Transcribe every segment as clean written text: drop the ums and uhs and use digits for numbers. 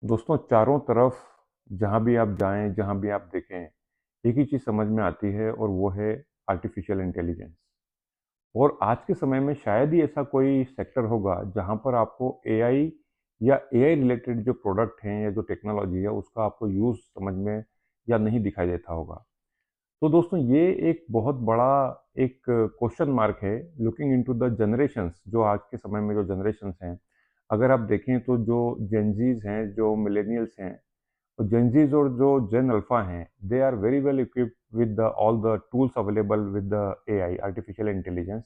दोस्तों चारों तरफ जहाँ भी आप जाएं, जहाँ भी आप देखें, एक ही चीज़ समझ में आती है और वो है आर्टिफिशियल इंटेलिजेंस। और आज के समय में शायद ही ऐसा कोई सेक्टर होगा जहाँ पर आपको एआई या एआई रिलेटेड जो प्रोडक्ट हैं या जो टेक्नोलॉजी है उसका आपको यूज़ समझ में या नहीं दिखाई देता होगा। तो दोस्तों ये एक बहुत बड़ा एक क्वेश्चन मार्क है लुकिंग इनटू द जनरेशंस। जो आज के समय में जो जनरेशंस हैं, अगर आप देखें तो जो जेनजीज हैं, जो मिलेनियल्स हैं, तो जेनजीज और जो जेन अल्फा हैं, they are very well equipped with the all the tools available with the AI artificial intelligence.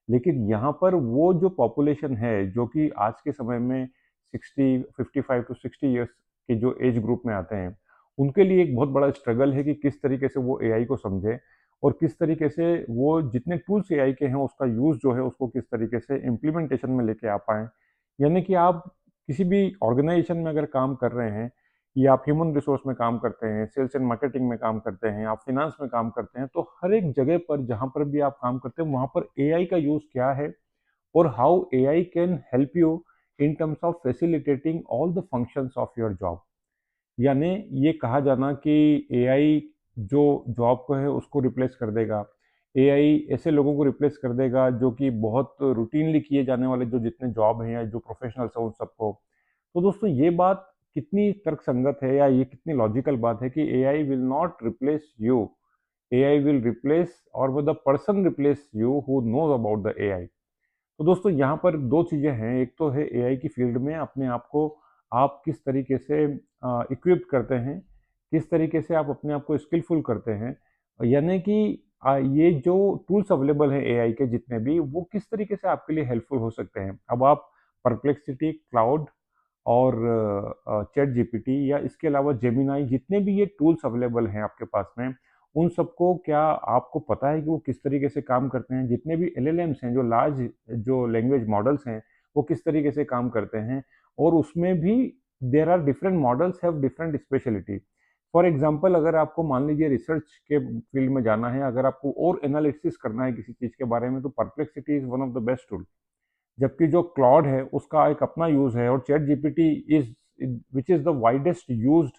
लेकिन यहाँ पर वो जो पॉपुलेशन है जो कि आज के समय में 55 to 60 ईयर्स के जो एज ग्रुप में आते हैं, उनके लिए एक बहुत बड़ा स्ट्रगल है कि किस तरीके से वो एआई को समझे और किस तरीके से वो जितने टूल्स एआई के हैं उसका यूज़ जो है उसको किस तरीके से इम्प्लीमेंटेशन में लेके आ पाएँ। यानी कि आप किसी भी ऑर्गेनाइजेशन में अगर काम कर रहे हैं या आप ह्यूमन रिसोर्स में काम करते हैं, सेल्स एंड मार्केटिंग में काम करते हैं, आप फाइनेंस में काम करते हैं, तो हर एक जगह पर जहाँ पर भी आप काम करते हैं वहाँ पर एआई का यूज़ क्या है और how AI can help you in terms of facilitating all the functions of your job. यानी ये कहा जाना कि एआई जो जॉब को है उसको रिप्लेस कर देगा। एआई ऐसे लोगों को रिप्लेस कर देगा जो कि बहुत रूटीनली किए जाने वाले जो जितने जॉब हैं या जो प्रोफेशनल्स हैं उन सबको। तो दोस्तों ये बात कितनी तर्कसंगत है या ये कितनी लॉजिकल बात है कि AI will not replace you, AI will replace और वो the person replace you who knows about the AI. तो दोस्तों यहाँ पर दो चीज़ें हैं, एक तो है एआई की फील्ड में अपने आप को आप किस तरीके से इक्विप करते हैं, किस तरीके से आप अपने आप को स्किलफुल करते हैं। यानी कि ये जो टूल्स अवेलेबल हैं एआई के जितने भी, वो किस तरीके से आपके लिए हेल्पफुल हो सकते हैं। अब आप परप्लेक्सिटी, क्लाउड और चैट जीपीटी या इसके अलावा जेमिनाई, जितने भी ये टूल्स अवेलेबल हैं आपके पास में, उन सबको क्या आपको पता है कि वो किस तरीके से काम करते हैं? जितने भी एलएलएम्स हैं, जो लार्ज जो लैंग्वेज मॉडल्स हैं, वो किस तरीके से काम करते हैं? और उसमें भी there are different models have different speciality. For example अगर आपको मान लीजिए रिसर्च के फील्ड में जाना है, अगर आपको और एनालिसिस करना है किसी चीज़ के बारे में, तो perplexity is one of the best tool. जबकि जो क्लॉड है उसका एक अपना यूज है और chat GPT is which is the widest used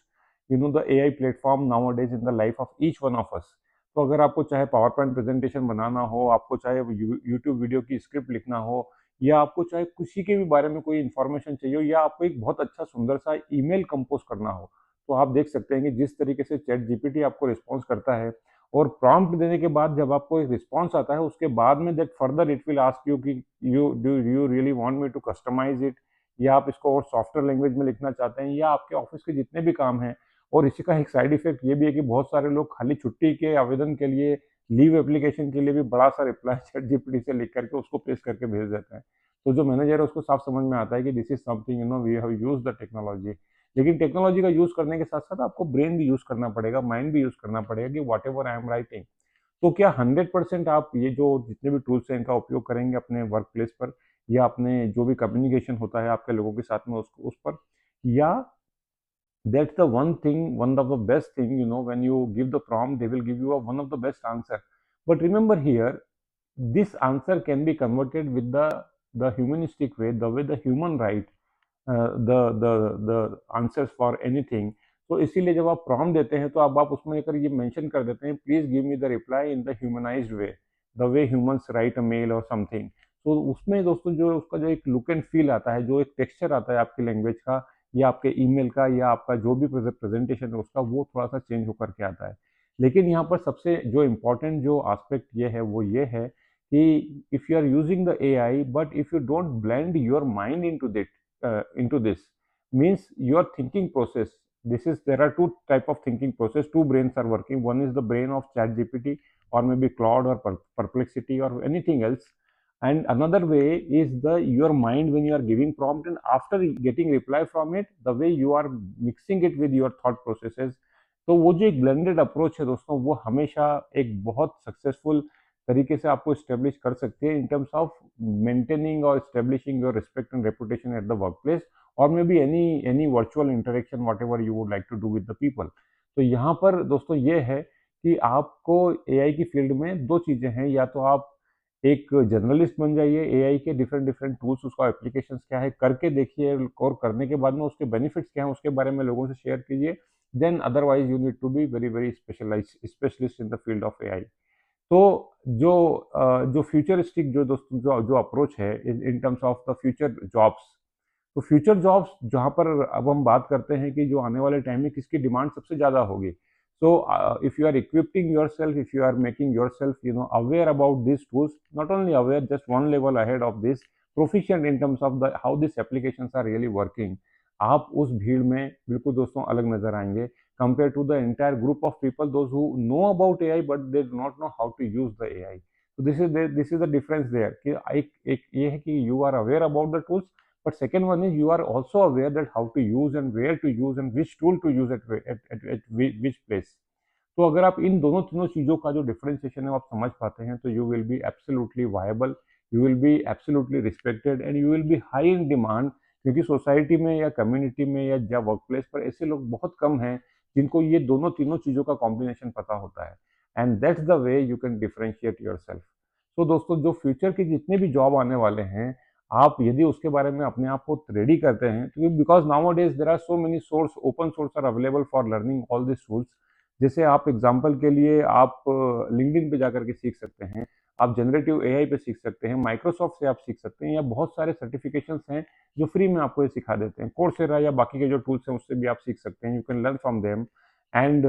the AI platform now days in the life of each one of अस। तो अगर आपको चाहे पावर पॉइंट प्रेजेंटेशन बनाना हो, आपको चाहे यूट्यूब वीडियो की स्क्रिप्ट लिखना हो, या आपको चाहे किसी के भी बारे में कोई इन्फॉर्मेशन चाहिए हो, या आपको एक बहुत अच्छा सुंदर सा ईमेल कंपोज करना हो, तो आप देख सकते हैं कि जिस तरीके से चैट जीपीटी आपको रिस्पॉन्स करता है और प्रॉम्प्ट देने के बाद जब आपको एक रिस्पॉन्स आता है उसके बाद में that further it will ask you कि you really want me to customize it, या आप इसको और सॉफ्टवेयर लैंग्वेज में लिखना चाहते हैं, या आपके ऑफिस के जितने भी काम हैं। और इसी का एक साइड इफेक्ट ये भी है कि बहुत सारे लोग खाली छुट्टी के आवेदन के लिए, लीव एप्लीकेशन के लिए भी बड़ा सा रिप्लाई चैट जीपीटी से लिख करके उसको पेश करके भेज देते हैं। तो जो मैनेजर है उसको साफ समझ में आता है कि this is something we have use the technology. लेकिन टेक्नोलॉजी का यूज करने के साथ साथ आपको ब्रेन भी यूज करना पड़ेगा, माइंड भी यूज करना पड़ेगा कि what ever I am writing. तो क्या 100% आप ये जो जितने भी टूल्स हैं इनका उपयोग करेंगे अपने वर्क प्लेस पर, या अपने जो भी कम्युनिकेशन होता है आपके लोगों के साथ में उसको उस पर, या that's the one thing, one of the best thing, when you give the prompt, they will give you one of the best answer. But remember here, this answer can be converted with the humanistic way, the way the human write the answers for anything. तो इसीलिए जब आप prompt देते हैं तो अब आप उसमें अगर ये मेंशन कर देते हैं, please give me the reply in the humanized way, the way humans write a mail और समथिंग। तो उसमें दोस्तों जो उसका जो एक लुक एंड फील आता है, जो एक टेक्सचर आता है आपकी लैंग्वेज का या आपके ईमेल का या आपका जो भी प्रेजेंटेशन है उसका, वो थोड़ा सा चेंज होकर के आता है। लेकिन यहाँ पर सबसे जो इम्पोर्टेंट जो एस्पेक्ट ये है वो ये है कि if you are using the AI but if you don't blend your mind into this, means your thinking process, this is there are two type of thinking process, two brains are working. One is the brain of chat gpt or maybe claude or perplexity or anything else, and another way is the your mind when you are giving prompt and after getting reply from it, the way you are mixing it with your thought processes। तो वो जो एक blended approach है दोस्तों, वो हमेशा एक बहुत सक्सेसफुल तरीके से आपको स्टेब्लिश कर सकती है इन टर्म्स ऑफ मेंटेनिंग और establishing your respect and reputation at the work place, और may be any virtual interaction whatever you would like to do with the people. तो यहाँ पर दोस्तों ये है कि आपको एआई की फील्ड में दो चीज़ें हैं, या तो आप एक जर्नलिस्ट बन जाइए, एआई के डिफरेंट डिफरेंट टूल्स, उसका एप्लीकेशंस क्या है करके देखिए, और करने के बाद में उसके बेनिफिट्स क्या हैं उसके बारे में लोगों से शेयर कीजिए। Then otherwise you need to be very very specialist in the field of AI. तो जो जो फ्यूचरिस्टिक जो दोस्तों जो जो अप्रोच है in terms of the future jobs, तो फ्यूचर जॉब्स जहाँ पर अब हम बात करते हैं कि जो आने वाले टाइम में किसकी डिमांड सबसे ज़्यादा होगी। So if you are equipping yourself, if you are making yourself aware about this tools, not only aware, just one level ahead of this, proficient in terms of the how this applications are really working, आप उस भीड़ में बिल्कुल दोस्तों अलग नजर आएंगे compare to the entire group of people those who know about AI but they do not know how to use the AI. तो this is the difference there कि एक ये है कि you are aware about the tools, but second one is you are also aware that how to use and where to use and which tool to use at which place। तो अगर आप इन दोनों तीनों चीज़ों का जो डिफरेंशिएशन है वो आप समझ पाते हैं तो you will be absolutely viable, you will be absolutely respected and you will be high in demand, क्योंकि सोसाइटी में या कम्युनिटी में या वर्क प्लेस पर ऐसे लोग बहुत कम हैं जिनको ये दोनों तीनों चीज़ों का कॉम्बिनेशन पता होता है। And that's the way you can differentiate your self. तो दोस्तों जो फ्यूचर के जितने भी जॉब आने वाले हैं, आप यदि उसके बारे में अपने आप को रेडी करते हैं, तो because nowadays there are so many source, open source are available for learning all this tools. जैसे आप एग्जाम्पल के लिए आप लिंक्डइन पे जाकर के सीख सकते हैं, आप जनरेटिव एआई पे सीख सकते हैं, माइक्रोसॉफ्ट से आप सीख सकते हैं, या बहुत सारे सर्टिफिकेशंस हैं जो फ्री में आपको ये सिखा देते हैं। कोर्सेरा या बाकी के जो टूल्स हैं उससे भी आप सीख सकते हैं, you can learn from them. And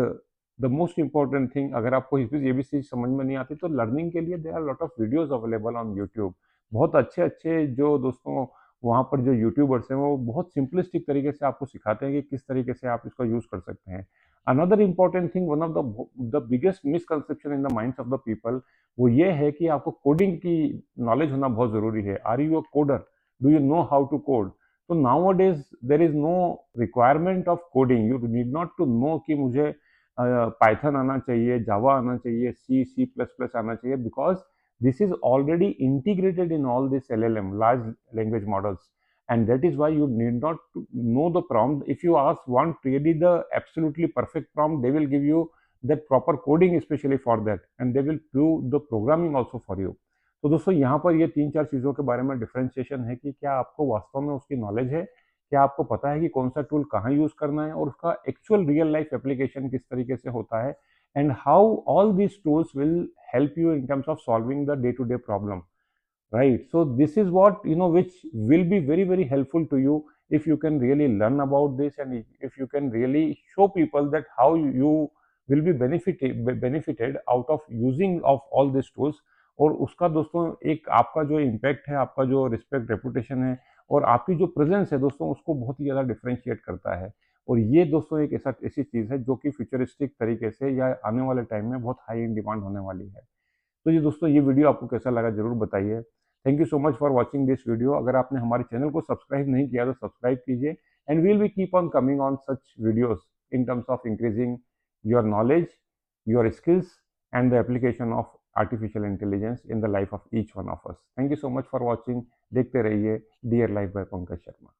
the most important thing, अगर आपको ये भी चीज समझ में नहीं आती तो लर्निंग के लिए there are lot of videos available on YouTube. बहुत अच्छे अच्छे जो दोस्तों वहाँ पर जो यूट्यूबर्स हैं वो बहुत सिंपलिस्टिक तरीके से आपको सिखाते हैं कि किस तरीके से आप इसको यूज कर सकते हैं। Another important thing, one of the biggest misconception in the minds of the people, वो ये है कि आपको कोडिंग की नॉलेज होना बहुत जरूरी है। Are you a coder? Do you know how to code? तो nowadays there is no requirement of coding, you need not to know कि मुझे पाइथन आना चाहिए, जावा आना चाहिए, सी प्लस प्लस आना चाहिए, because this is already integrated in all this LLM, large language models, and that is why you need not to know the prompt. If you ask one really the absolutely perfect prompt, they will give you that proper coding especially for that, and they will do the programming also for you। तो दोस्तों यहाँ पर ये तीन चार चीज़ों के बारे में डिफ्रेंशिएशन है कि क्या आपको वास्तव में उसकी नॉलेज है, क्या आपको पता है कि कौन सा टूल कहाँ यूज़ करना है और उसका एक्चुअल रियल लाइफ एप्लीकेशन किस तरीके से होता है, and how all these tools will help you in terms of solving the day to day problem, right? So this is what which will be very very helpful to you if you can really learn about this, and if you can really show people that how you will be benefited out of using of all these tools। और उसका दोस्तों एक आपका जो impact है, आपका जो respect reputation है और आपकी जो प्रेजेंस है दोस्तों, उसको बहुत ही ज़्यादा डिफ्रेंशिएट करता है। और ये दोस्तों एक ऐसी चीज़ है जो कि फ्यूचरिस्टिक तरीके से या आने वाले टाइम में बहुत हाई इन डिमांड होने वाली है। तो ये दोस्तों ये वीडियो आपको कैसा लगा ज़रूर बताइए। Thank you so much for watching this video. अगर आपने हमारे चैनल को सब्सक्राइब नहीं किया तो सब्सक्राइब कीजिए, and we'll be keep on coming on such videos in terms of increasing your knowledge, your skills and the application of artificial intelligence in the life of each one of us. Thank you so much for watching. देखते रहिए dear life by Pankaj Sharma.